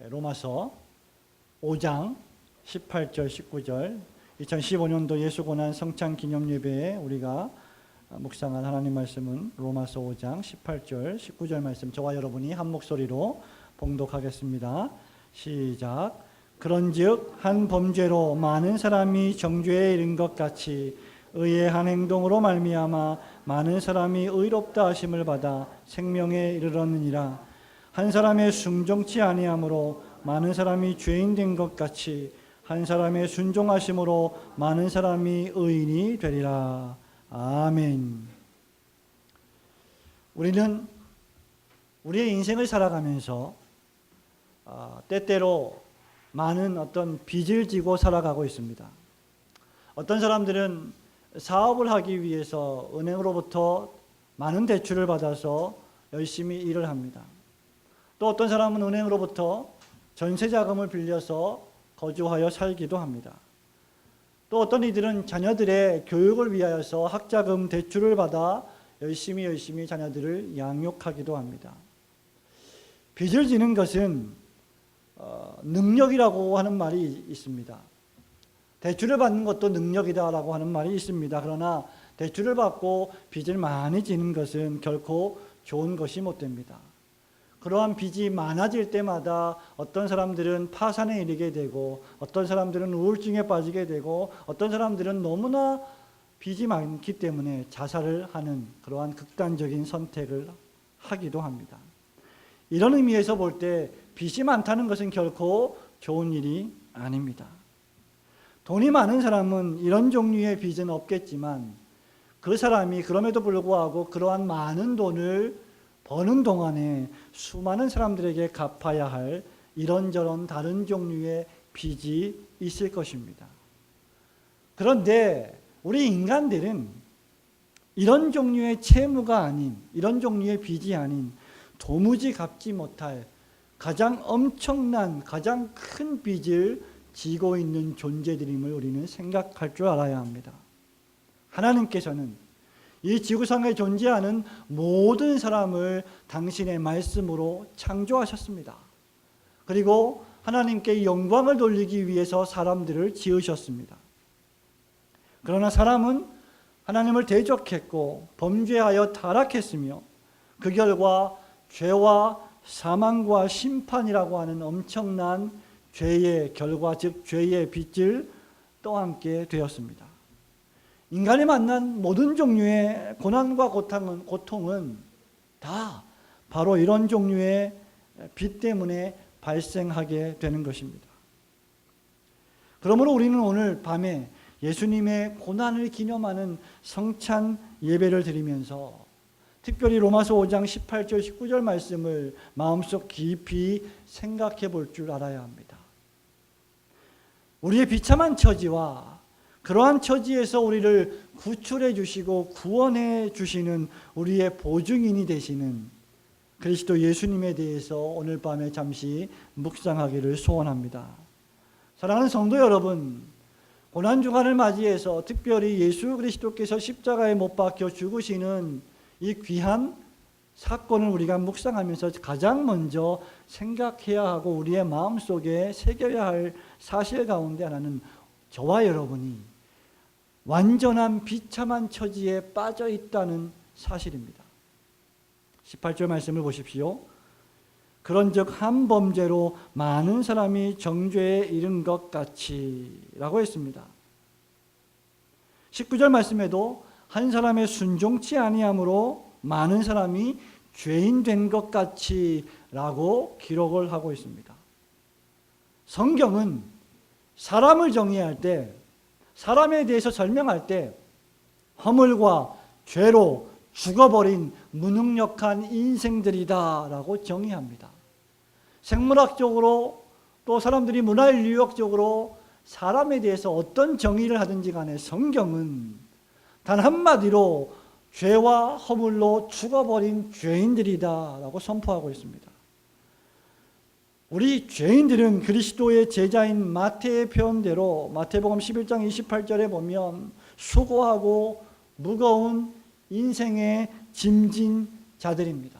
로마서 5장 18절 19절 2015년도 예수고난 성찬 기념예배에 우리가 묵상한 하나님 말씀은 로마서 5장 18절 19절 말씀, 저와 여러분이 한 목소리로 봉독하겠습니다. 시작. 그런즉 한 범죄로 많은 사람이 정죄에 이른 것 같이 의의 한 행동으로 말미암아 많은 사람이 의롭다 하심을 받아 생명에 이르렀느니라. 한 사람의 순종치 아니함으로 많은 사람이 죄인 된 것 같이 한 사람의 순종하심으로 많은 사람이 의인이 되리라. 아멘. 우리는 우리의 인생을 살아가면서 때때로 많은 어떤 빚을 지고 살아가고 있습니다. 어떤 사람들은 사업을 하기 위해서 은행으로부터 많은 대출을 받아서 열심히 일을 합니다. 또 어떤 사람은 은행으로부터 전세자금을 빌려서 거주하여 살기도 합니다. 또 어떤 이들은 자녀들의 교육을 위하여서 학자금 대출을 받아 열심히 자녀들을 양육하기도 합니다. 빚을 지는 것은 능력이라고 하는 말이 있습니다. 대출을 받는 것도 능력이다라고 하는 말이 있습니다. 그러나 대출을 받고 빚을 많이 지는 것은 결코 좋은 것이 못 됩니다. 그러한 빚이 많아질 때마다 어떤 사람들은 파산에 이르게 되고, 어떤 사람들은 우울증에 빠지게 되고, 어떤 사람들은 너무나 빚이 많기 때문에 자살을 하는 그러한 극단적인 선택을 하기도 합니다. 이런 의미에서 볼 때 빚이 많다는 것은 결코 좋은 일이 아닙니다. 돈이 많은 사람은 이런 종류의 빚은 없겠지만, 그 사람이 그럼에도 불구하고 그러한 많은 돈을 버는 동안에 수많은 사람들에게 갚아야 할 이런저런 다른 종류의 빚이 있을 것입니다. 그런데 우리 인간들은 이런 종류의 채무가 아닌, 이런 종류의 빚이 아닌 도무지 갚지 못할 가장 엄청난, 가장 큰 빚을 지고 있는 존재들임을 우리는 생각할 줄 알아야 합니다. 하나님께서는 이 지구상에 존재하는 모든 사람을 당신의 말씀으로 창조하셨습니다. 그리고 하나님께 영광을 돌리기 위해서 사람들을 지으셨습니다. 그러나 사람은 하나님을 대적했고 범죄하여 타락했으며 그 결과 죄와 사망과 심판이라고 하는 엄청난 죄의 결과, 즉 죄의 빚을 떠안게 되었습니다. 인간이 만난 모든 종류의 고난과 고통은 다 바로 이런 종류의 빚 때문에 발생하게 되는 것입니다. 그러므로 우리는 오늘 밤에 예수님의 고난을 기념하는 성찬 예배를 드리면서 특별히 로마서 5장 18절 19절 말씀을 마음속 깊이 생각해 볼 줄 알아야 합니다. 우리의 비참한 처지와 그러한 처지에서 우리를 구출해 주시고 구원해 주시는 우리의 보증인이 되시는 그리스도 예수님에 대해서 오늘 밤에 잠시 묵상하기를 소원합니다. 사랑하는 성도 여러분, 고난주간을 맞이해서 특별히 예수 그리스도께서 십자가에 못 박혀 죽으시는 이 귀한 사건을 우리가 묵상하면서 가장 먼저 생각해야 하고 우리의 마음속에 새겨야 할 사실 가운데 하나는 저와 여러분이 완전한 비참한 처지에 빠져 있다는 사실입니다. 18절 말씀을 보십시오. 그런즉 한 범죄로 많은 사람이 정죄에 이른 것 같이 라고 했습니다. 19절 말씀에도 한 사람의 순종치 아니함으로 많은 사람이 죄인 된 것 같이 라고 기록을 하고 있습니다. 성경은 사람을 정의할 때, 사람에 대해서 설명할 때 허물과 죄로 죽어버린 무능력한 인생들이다 라고 정의합니다. 생물학적으로 또 사람들이 문화인류학적으로 사람에 대해서 어떤 정의를 하든지 간에 성경은 단 한마디로 죄와 허물로 죽어버린 죄인들이다 라고 선포하고 있습니다. 우리 죄인들은 그리스도의 제자인 마태의 표현대로 마태복음 11장 28절에 보면 수고하고 무거운 인생의 짐진 자들입니다.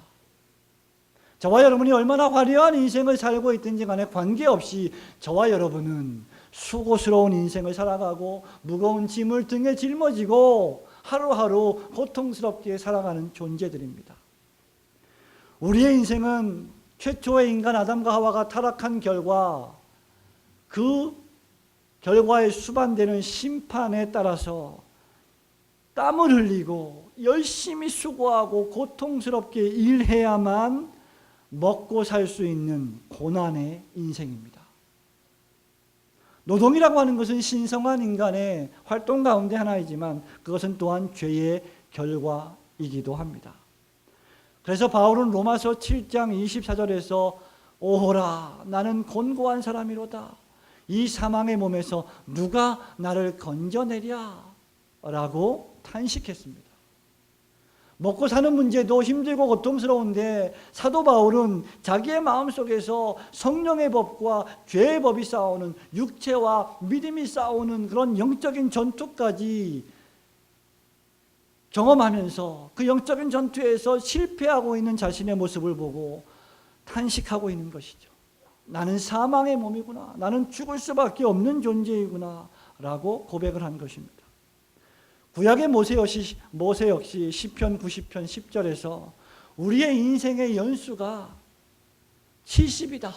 저와 여러분이 얼마나 화려한 인생을 살고 있든지 간에 관계없이 저와 여러분은 수고스러운 인생을 살아가고 무거운 짐을 등에 짊어지고 하루하루 고통스럽게 살아가는 존재들입니다. 우리의 인생은 최초의 인간 아담과 하와가 타락한 결과 그 결과에 수반되는 심판에 따라서 땀을 흘리고 열심히 수고하고 고통스럽게 일해야만 먹고 살 수 있는 고난의 인생입니다. 노동이라고 하는 것은 신성한 인간의 활동 가운데 하나이지만 그것은 또한 죄의 결과이기도 합니다. 그래서 바울은 로마서 7장 24절에서 오호라 나는 곤고한 사람이로다. 이 사망의 몸에서 누가 나를 건져내랴 라고 탄식했습니다. 먹고 사는 문제도 힘들고 고통스러운데 사도 바울은 자기의 마음속에서 성령의 법과 죄의 법이 싸우는 육체와 믿음이 싸우는 그런 영적인 전투까지 경험하면서 그 영적인 전투에서 실패하고 있는 자신의 모습을 보고 탄식하고 있는 것이죠. 나는 사망의 몸이구나. 나는 죽을 수밖에 없는 존재이구나 라고 고백을 한 것입니다. 구약의 모세 역시 시편 90편 10절에서 우리의 인생의 연수가 70이다.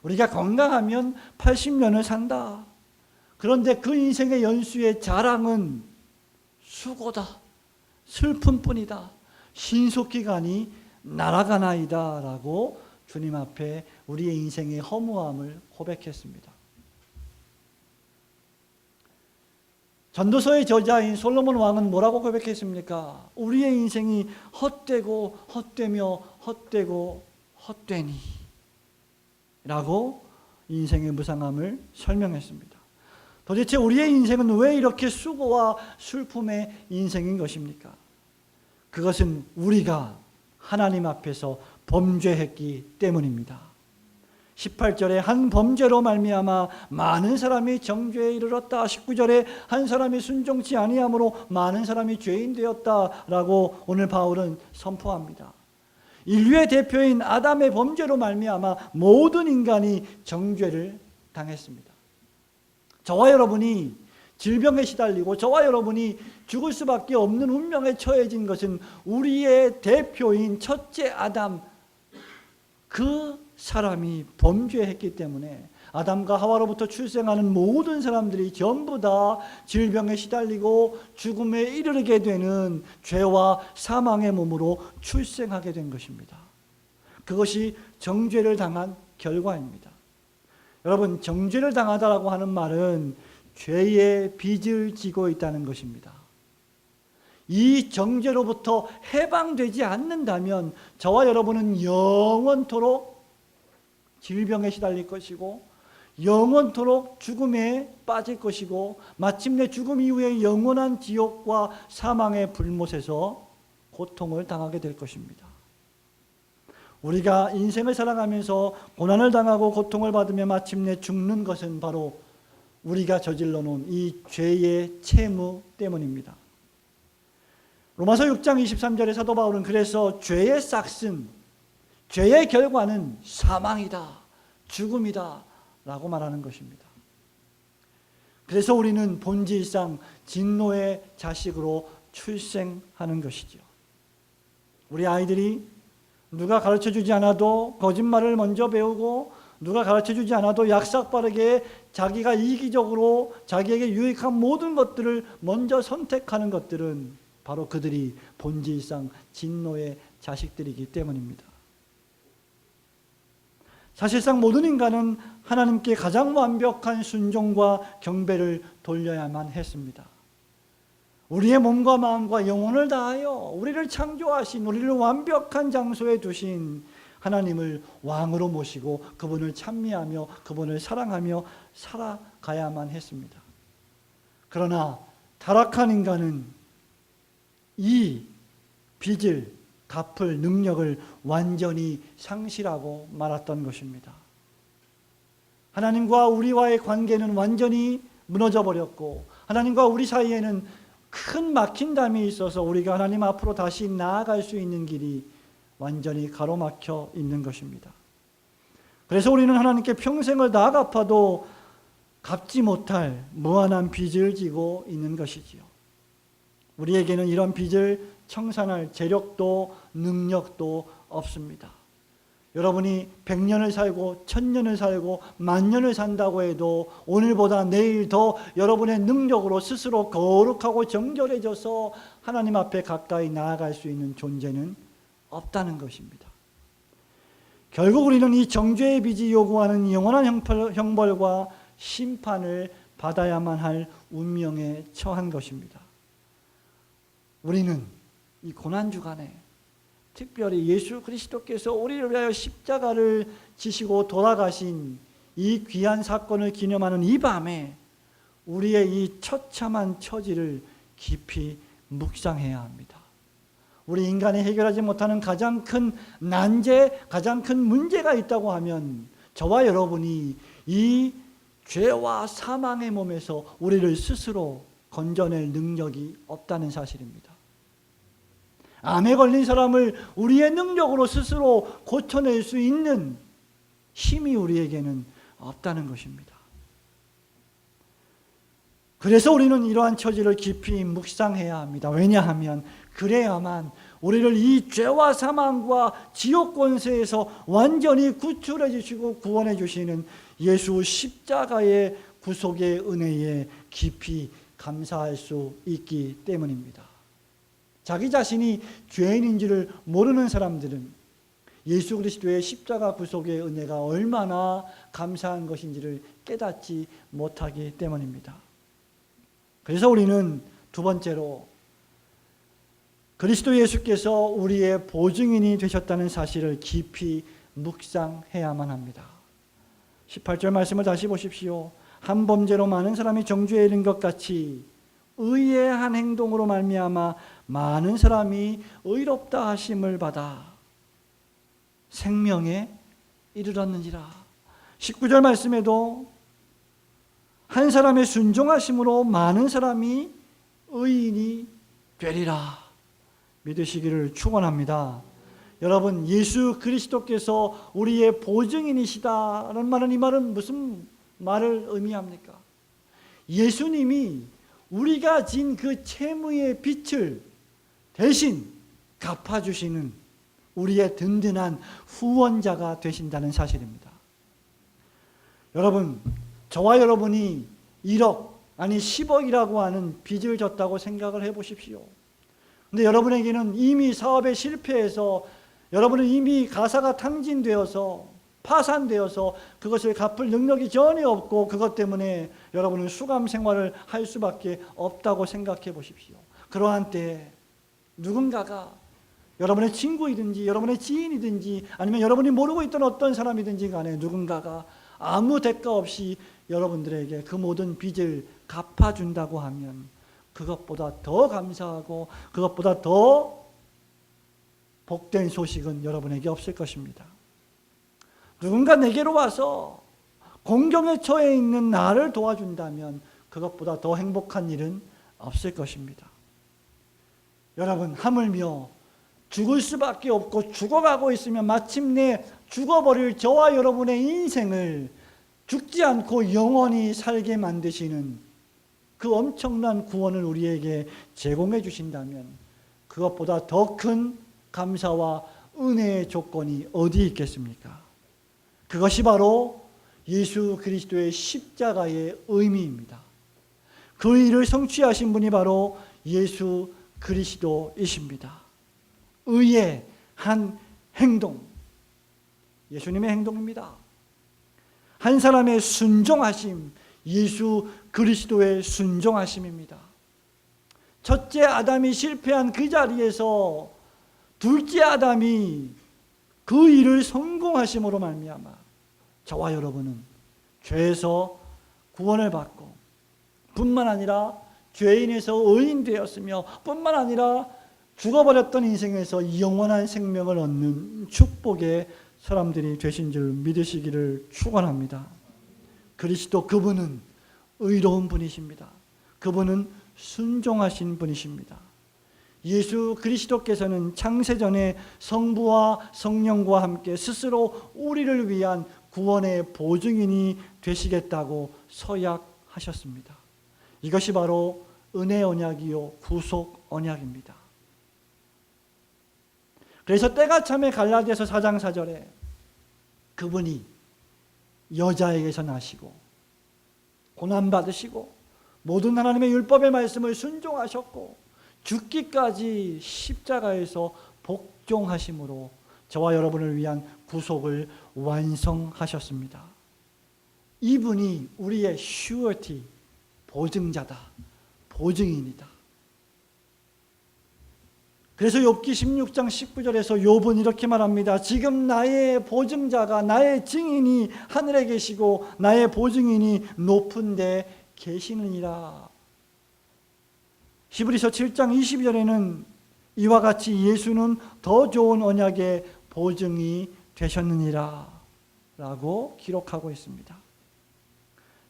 우리가 건강하면 80년을 산다. 그런데 그 인생의 연수의 자랑은 수고다. 슬픔뿐이다. 신속기간이 날아가나이다 라고 주님 앞에 우리의 인생의 허무함을 고백했습니다. 전도서의 저자인 솔로몬 왕은 뭐라고 고백했습니까? 우리의 인생이 헛되고 헛되며 헛되고 헛되니 라고 인생의 무상함을 설명했습니다. 도대체 우리의 인생은 왜 이렇게 수고와 슬픔의 인생인 것입니까? 그것은 우리가 하나님 앞에서 범죄했기 때문입니다. 18절에 한 범죄로 말미암아 많은 사람이 정죄에 이르렀다. 19절에 한 사람이 순종치 아니함으로 많은 사람이 죄인 되었다라고 오늘 바울은 선포합니다. 인류의 대표인 아담의 범죄로 말미암아 모든 인간이 정죄를 당했습니다. 저와 여러분이 질병에 시달리고 저와 여러분이 죽을 수밖에 없는 운명에 처해진 것은 우리의 대표인 첫째 아담 그 사람이 범죄했기 때문에 아담과 하와로부터 출생하는 모든 사람들이 전부 다 질병에 시달리고 죽음에 이르게 되는 죄와 사망의 몸으로 출생하게 된 것입니다. 그것이 정죄를 당한 결과입니다. 여러분, 정죄를 당하다라고 하는 말은 죄의 빚을 지고 있다는 것입니다. 이 정죄로부터 해방되지 않는다면 저와 여러분은 영원토록 질병에 시달릴 것이고 영원토록 죽음에 빠질 것이고 마침내 죽음 이후에 영원한 지옥과 사망의 불못에서 고통을 당하게 될 것입니다. 우리가 인생을 살아가면서 고난을 당하고 고통을 받으며 마침내 죽는 것은 바로 우리가 저질러 놓은 이 죄의 채무 때문입니다. 로마서 6장 23절에 사도 바울은 그래서 죄의 싹슨, 죄의 결과는 사망이다, 죽음이다 라고 말하는 것입니다. 그래서 우리는 본질상 진노의 자식으로 출생하는 것이죠. 우리 아이들이 누가 가르쳐주지 않아도 거짓말을 먼저 배우고 누가 가르쳐주지 않아도 약삭빠르게 자기가 이기적으로 자기에게 유익한 모든 것들을 먼저 선택하는 것들은 바로 그들이 본질상 진노의 자식들이기 때문입니다. 사실상 모든 인간은 하나님께 가장 완벽한 순종과 경배를 돌려야만 했습니다. 우리의 몸과 마음과 영혼을 다하여 우리를 창조하신, 우리를 완벽한 장소에 두신 하나님을 왕으로 모시고 그분을 찬미하며 그분을 사랑하며 살아가야만 했습니다. 그러나 타락한 인간은 이 빚을 갚을 능력을 완전히 상실하고 말았던 것입니다. 하나님과 우리와의 관계는 완전히 무너져 버렸고 하나님과 우리 사이에는 큰 막힌담이 있어서 우리가 하나님 앞으로 다시 나아갈 수 있는 길이 완전히 가로막혀 있는 것입니다. 그래서 우리는 하나님께 평생을 다 갚아도 갚지 못할 무한한 빚을 지고 있는 것이지요. 우리에게는 이런 빚을 청산할 재력도 능력도 없습니다. 여러분이 100년을 살고 1000년을 살고 10,000년을 산다고 해도 오늘보다 내일 더 여러분의 능력으로 스스로 거룩하고 정결해져서 하나님 앞에 가까이 나아갈 수 있는 존재는 없다는 것입니다. 결국 우리는 이 정죄의 빚이 요구하는 영원한 형벌과 심판을 받아야만 할 운명에 처한 것입니다. 우리는 이 고난주간에 특별히 예수 그리스도께서 우리를 위하여 십자가를 지시고 돌아가신 이 귀한 사건을 기념하는 이 밤에 우리의 이 처참한 처지를 깊이 묵상해야 합니다. 우리 인간이 해결하지 못하는 가장 큰 난제, 가장 큰 문제가 있다고 하면 저와 여러분이 이 죄와 사망의 몸에서 우리를 스스로 건져낼 능력이 없다는 사실입니다. 암에 걸린 사람을 우리의 능력으로 스스로 고쳐낼 수 있는 힘이 우리에게는 없다는 것입니다. 그래서 우리는 이러한 처지를 깊이 묵상해야 합니다. 왜냐하면 그래야만 우리를 이 죄와 사망과 지옥 권세에서 완전히 구출해 주시고 구원해 주시는 예수 십자가의 구속의 은혜에 깊이 감사할 수 있기 때문입니다. 자기 자신이 죄인인지를 모르는 사람들은 예수 그리스도의 십자가 구속의 은혜가 얼마나 감사한 것인지를 깨닫지 못하기 때문입니다. 그래서 우리는 두 번째로 그리스도 예수께서 우리의 보증인이 되셨다는 사실을 깊이 묵상해야만 합니다. 18절 말씀을 다시 보십시오. 한 범죄로 많은 사람이 정죄에 이른 것 같이 의의 한 행동으로 말미암아 많은 사람이 의롭다 하심을 받아 생명에 이르렀느니라. 19절 말씀에도 한 사람의 순종하심으로 많은 사람이 의인이 되리라 믿으시기를 축원합니다. 여러분, 예수 그리스도께서 우리의 보증인이시다라는 말은, 이 말은 무슨 말을 의미합니까? 예수님이 우리가 진 그 채무의 빚을 대신 갚아주시는 우리의 든든한 후원자가 되신다는 사실입니다. 여러분, 저와 여러분이 1억 아니 10억이라고 하는 빚을 졌다고 생각을 해보십시오. 근데 여러분에게는 이미 사업에 실패해서 여러분은 이미 가사가 탕진되어서 파산되어서 그것을 갚을 능력이 전혀 없고 그것 때문에 여러분은 수감 생활을 할 수밖에 없다고 생각해 보십시오. 그러한 때에 누군가가 여러분의 친구이든지 여러분의 지인이든지 아니면 여러분이 모르고 있던 어떤 사람이든지 간에 누군가가 아무 대가 없이 여러분들에게 그 모든 빚을 갚아준다고 하면 그것보다 더 감사하고 그것보다 더 복된 소식은 여러분에게 없을 것입니다. 누군가 내게로 와서 공경에 처해 있는 나를 도와준다면 그것보다 더 행복한 일은 없을 것입니다. 여러분, 하물며 죽을 수밖에 없고 죽어가고 있으면 마침내 죽어버릴 저와 여러분의 인생을 죽지 않고 영원히 살게 만드시는 그 엄청난 구원을 우리에게 제공해 주신다면 그것보다 더 큰 감사와 은혜의 조건이 어디 있겠습니까? 그것이 바로 예수 그리스도의 십자가의 의미입니다. 그 일을 성취하신 분이 바로 예수 그리스도이십니다. 의의 한 행동, 예수님의 행동입니다. 한 사람의 순종하심, 예수 그리스도의 순종하심입니다. 첫째 아담이 실패한 그 자리에서 둘째 아담이 그 일을 성공하심으로 말미암아 저와 여러분은 죄에서 구원을 받고 뿐만 아니라 죄인에서 의인 되었으며 뿐만 아니라 죽어버렸던 인생에서 영원한 생명을 얻는 축복의 사람들이 되신 줄 믿으시기를 축원합니다. 그리스도 그분은 의로운 분이십니다. 그분은 순종하신 분이십니다. 예수 그리스도께서는 창세전에 성부와 성령과 함께 스스로 우리를 위한 구원의 보증인이 되시겠다고 서약하셨습니다. 이것이 바로 은혜 언약이요 구속 언약입니다. 그래서 때가 참에 갈라디아서 4장 4절에 그분이 여자에게서 나시고 고난받으시고 모든 하나님의 율법의 말씀을 순종하셨고 죽기까지 십자가에서 복종하심으로 저와 여러분을 위한 구속을 완성하셨습니다. 이분이 우리의 surety, 보증자다, 보증인이다. 그래서 욥기 16장 19절에서 욥은 이렇게 말합니다. 지금 나의 보증자가, 나의 증인이 하늘에 계시고 나의 보증인이 높은 데 계시느니라. 히브리서 7장 22절에는 이와 같이 예수는 더 좋은 언약의 보증이 되셨느니라 라고 기록하고 있습니다.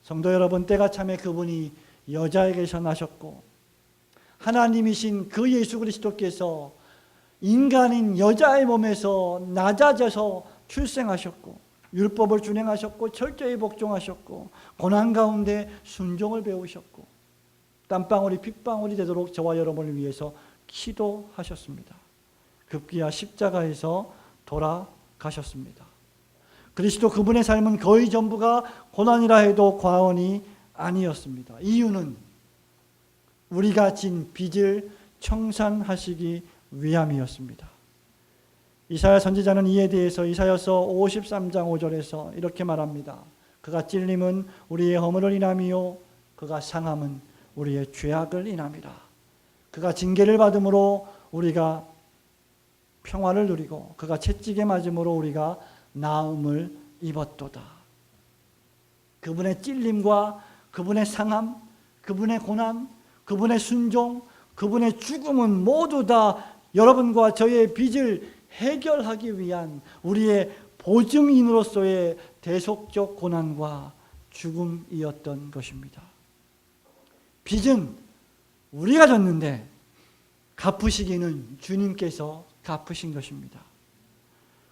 성도 여러분, 때가 참에 그분이 여자에게서 나셨고 하나님이신 그 예수 그리스도께서 인간인 여자의 몸에서 낮아져서 출생하셨고 율법을 준행하셨고 철저히 복종하셨고 고난 가운데 순종을 배우셨고 땀방울이 핏방울이 되도록 저와 여러분을 위해서 기도하셨습니다. 급기야 십자가에서 돌아가셨습니다. 그리스도 그분의 삶은 거의 전부가 고난이라 해도 과언이 아니었습니다. 이유는 우리가 진 빚을 청산하시기 위함이었습니다. 이사야 선지자는 이에 대해서 이사야서 53장 5절에서 이렇게 말합니다. 그가 찔림은 우리의 허물을 인함이요 그가 상함은 우리의 죄악을 인함이라. 그가 징계를 받음으로 우리가 평화를 누리고 그가 채찍에 맞음으로 우리가 나음을 입었도다. 그분의 찔림과 그분의 상함, 그분의 고난, 그분의 순종, 그분의 죽음은 모두 다 여러분과 저의 빚을 해결하기 위한 우리의 보증인으로서의 대속적 고난과 죽음이었던 것입니다. 빚은 우리가 졌는데 갚으시기는 주님께서 갚으신 것입니다.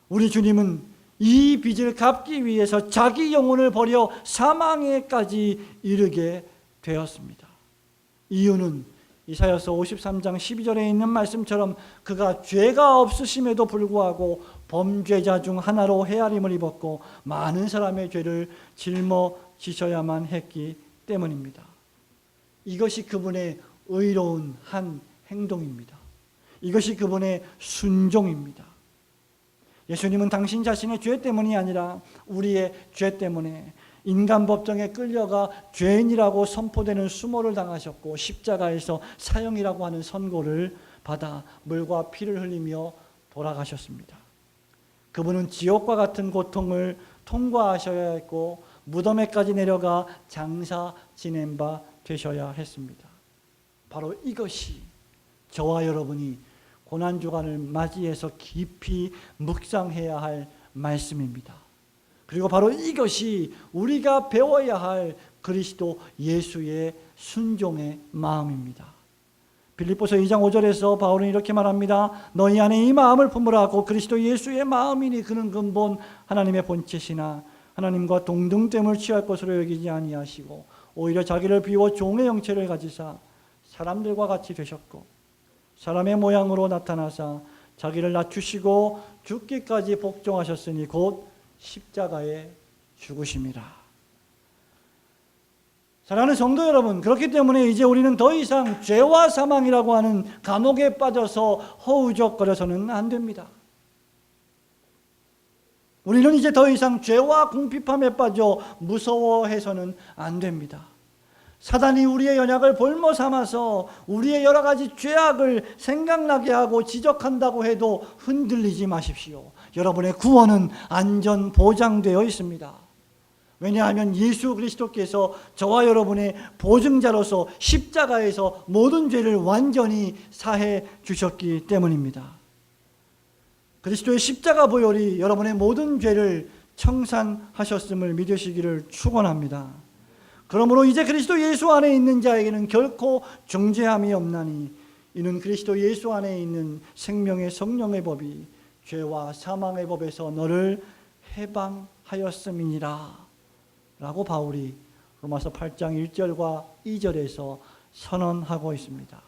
우리 주님은 이 빚을 갚기 위해서 자기 영혼을 버려 사망에까지 이르게 되었습니다. 이유는 이사야서 53장 12절에 있는 말씀처럼 그가 죄가 없으심에도 불구하고 범죄자 중 하나로 헤아림을 입었고 많은 사람의 죄를 짊어지셔야만 했기 때문입니다. 이것이 그분의 의로운 한 행동입니다. 이것이 그분의 순종입니다. 예수님은 당신 자신의 죄 때문이 아니라 우리의 죄 때문에 인간 법정에 끌려가 죄인이라고 선포되는 수모를 당하셨고 십자가에서 사형이라고 하는 선고를 받아 물과 피를 흘리며 돌아가셨습니다. 그분은 지옥과 같은 고통을 통과하셔야 했고 무덤에까지 내려가 장사 지낸 바 되셔야 했습니다. 바로 이것이 저와 여러분이 고난주간을 맞이해서 깊이 묵상해야 할 말씀입니다. 그리고 바로 이것이 우리가 배워야 할 그리스도 예수의 순종의 마음입니다. 빌립보서 2장 5절에서 바울은 이렇게 말합니다. 너희 안에 이 마음을 품으라. 고 그리스도 예수의 마음이니 그는 근본 하나님의 본체시나 하나님과 동등됨을 취할 것으로 여기지 아니하시고 오히려 자기를 비워 종의 형체를 가지사 사람들과 같이 되셨고 사람의 모양으로 나타나사 자기를 낮추시고 죽기까지 복종하셨으니 곧 십자가에 죽으심이라. 사랑하는 성도 여러분, 그렇기 때문에 이제 우리는 더 이상 죄와 사망이라고 하는 감옥에 빠져서 허우적거려서는 안 됩니다. 우리는 이제 더 이상 죄와 궁핍함에 빠져 무서워해서는 안 됩니다. 사단이 우리의 연약을 볼모 삼아서 우리의 여러 가지 죄악을 생각나게 하고 지적한다고 해도 흔들리지 마십시오. 여러분의 구원은 안전 보장되어 있습니다. 왜냐하면 예수 그리스도께서 저와 여러분의 보증자로서 십자가에서 모든 죄를 완전히 사해 주셨기 때문입니다. 그리스도의 십자가 보혈이 여러분의 모든 죄를 청산하셨음을 믿으시기를 축원합니다. 그러므로 이제 그리스도 예수 안에 있는 자에게는 결코 정죄함이 없나니 이는 그리스도 예수 안에 있는 생명의 성령의 법이 죄와 사망의 법에서 너를 해방하였음이니라 라고 바울이 로마서 8장 1절과 2절에서 선언하고 있습니다.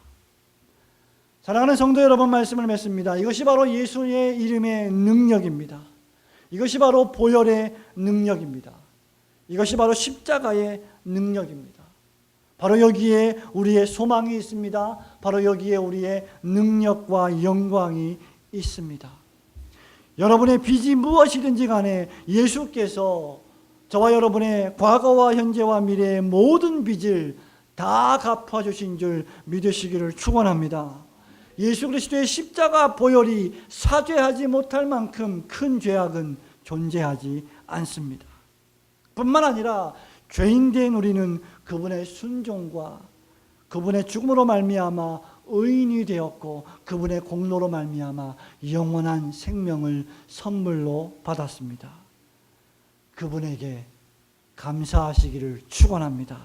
사랑하는 성도 여러분, 말씀을 맺습니다. 이것이 바로 예수의 이름의 능력입니다. 이것이 바로 보혈의 능력입니다. 이것이 바로 십자가의 능력입니다. 바로 여기에 우리의 소망이 있습니다. 바로 여기에 우리의 능력과 영광이 있습니다. 여러분의 빚이 무엇이든지 간에 예수께서 저와 여러분의 과거와 현재와 미래의 모든 빚을 다 갚아주신 줄 믿으시기를 축원합니다. 예수 그리스도의 십자가 보혈이 사죄하지 못할 만큼 큰 죄악은 존재하지 않습니다. 뿐만 아니라 죄인된 우리는 그분의 순종과 그분의 죽음으로 말미암아 의인이 되었고 그분의 공로로 말미암아 영원한 생명을 선물로 받았습니다. 그분에게 감사하시기를 축원합니다.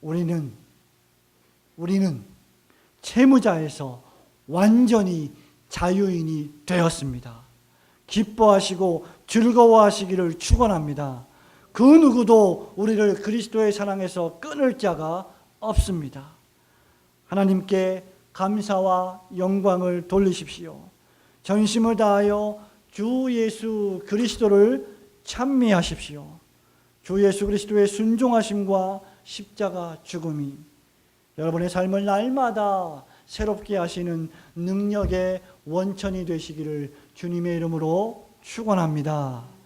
우리는 채무자에서 완전히 자유인이 되었습니다. 기뻐하시고 즐거워하시기를 축원합니다. 그 누구도 우리를 그리스도의 사랑에서 끊을 자가 없습니다. 하나님께 감사와 영광을 돌리십시오. 전심을 다하여 주 예수 그리스도를 찬미하십시오. 주 예수 그리스도의 순종하심과 십자가 죽음이 여러분의 삶을 날마다 새롭게 하시는 능력의 원천이 되시기를 주님의 이름으로 축원합니다.